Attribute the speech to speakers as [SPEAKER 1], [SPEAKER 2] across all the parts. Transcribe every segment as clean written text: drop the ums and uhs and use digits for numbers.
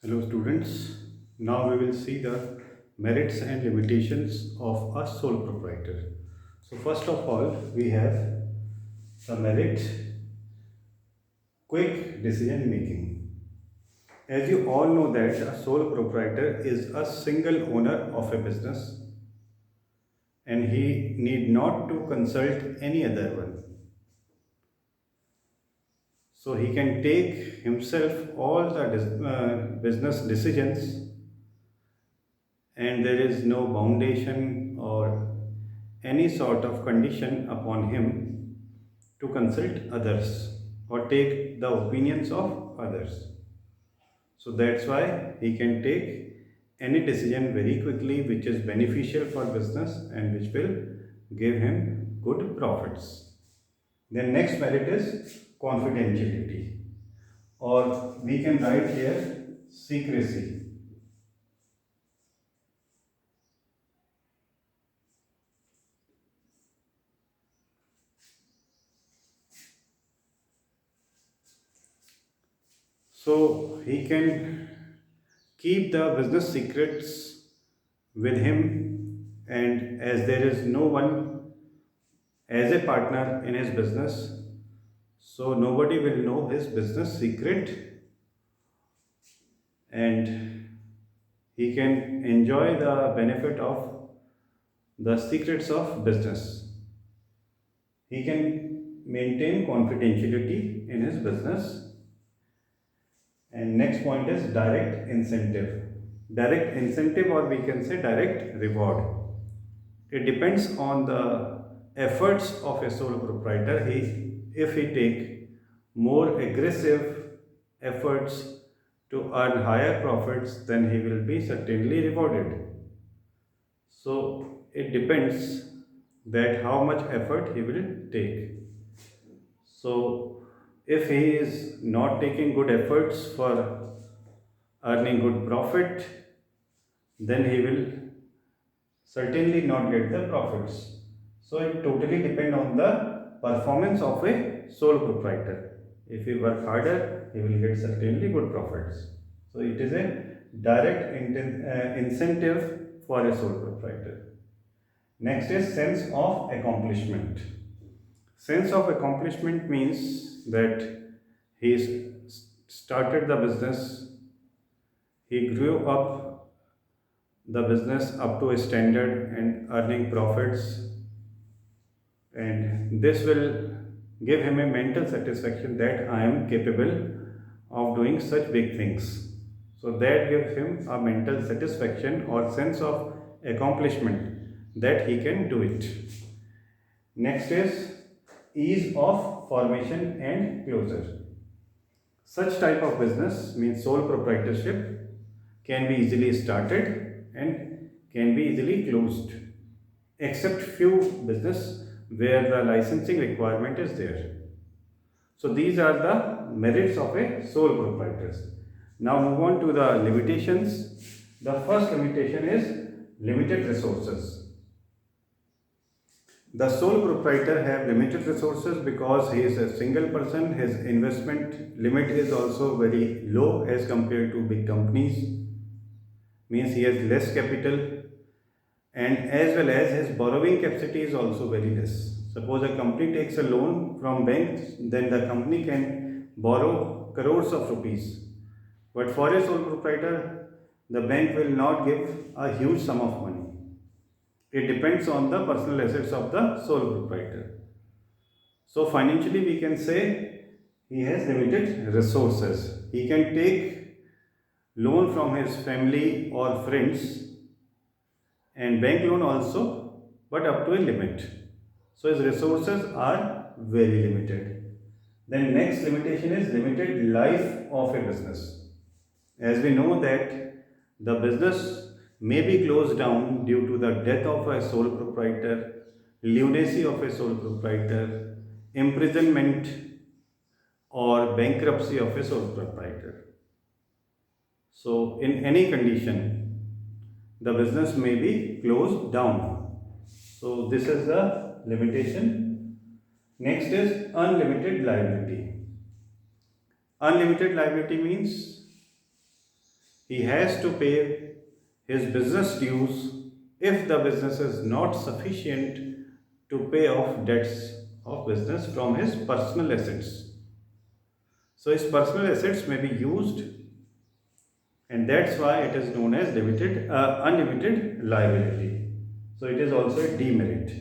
[SPEAKER 1] Hello students, now we will see the merits and limitations of a sole proprietor. So first of all, we have the merit, quick decision making. As you all know that a sole proprietor is a single owner of a business and he need not to consult any other one. So he can take himself all the business decisions and there is no foundation or any sort of condition upon him to consult others or take the opinions of others. So that's why he can take any decision very quickly which is beneficial for business and which will give him good profits. Then next merit is confidentiality, or we can write here secrecy. So he can keep the business secrets with him, and as there is no one as a partner in his business, so nobody will know his business secret and he can enjoy the benefit of the secrets of business. He can maintain confidentiality in his business. And next point is direct incentive. Direct incentive, or we can say direct reward. It depends on the efforts of a sole proprietor. If he take more aggressive efforts to earn higher profits, then he will be certainly rewarded. So it depends that how much effort he will take. So if he is not taking good efforts for earning good profit, then he will certainly not get the profits. So it totally depends on the performance of a sole proprietor. If he work harder, he will get certainly good profits. So it is a direct incentive for a sole proprietor. Next is sense of accomplishment. Sense of accomplishment means that he started the business, he grew up the business up to a standard and earning profits, and this will give him a mental satisfaction that I am capable of doing such big things. So that gives him a mental satisfaction or sense of accomplishment that he can do it. Next is ease of formation and closure. Such type of business means sole proprietorship can be easily started and can be easily closed, except few business where the licensing requirement is there. So these are the merits of a sole proprietor. Now move on to the limitations. The first limitation is limited resources. The sole proprietor have limited resources because he is a single person. His investment limit is also very low as compared to big companies. Means he has less capital, and as well as his borrowing capacity is also very less. Suppose a company takes a loan from banks, then the company can borrow crores of rupees. But for a sole proprietor, the bank will not give a huge sum of money. It depends on the personal assets of the sole proprietor. So financially we can say he has limited resources. He can take loan from his family or friends and bank loan also, but up to a limit. So his resources are very limited. Then next limitation is limited life of a business. As we know that the business may be closed down due to the death of a sole proprietor, lunacy of a sole proprietor, imprisonment or bankruptcy of a sole proprietor. So in any condition, the business may be closed down. So this is the limitation. Next is unlimited liability. Unlimited liability means He has to pay his business dues if the business is not sufficient to pay off debts of business from his personal assets. So his personal assets may be used, and that's why it is known as unlimited liability. So it is also a demerit.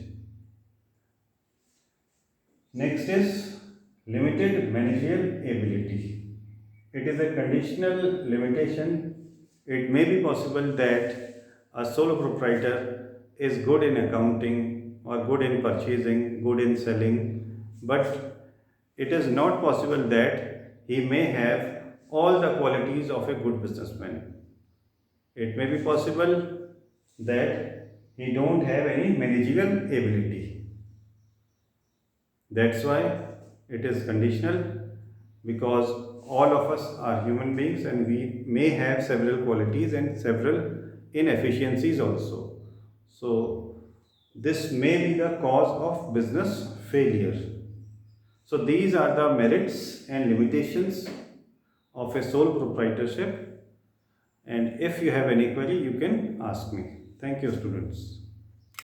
[SPEAKER 1] Next is limited managerial ability. It is a conditional limitation. It may be possible that a sole proprietor is good in accounting or good in purchasing, good in selling, but it is not possible that he may have all the qualities of a good businessman. It may be possible that he don't have any managerial ability. That's why it is conditional, because all of us are human beings and we may have several qualities and several inefficiencies also. So, this may be the cause of business failure. So, these are the merits and limitations of a sole proprietorship. And if you have any query, you can ask me. Thank you, students.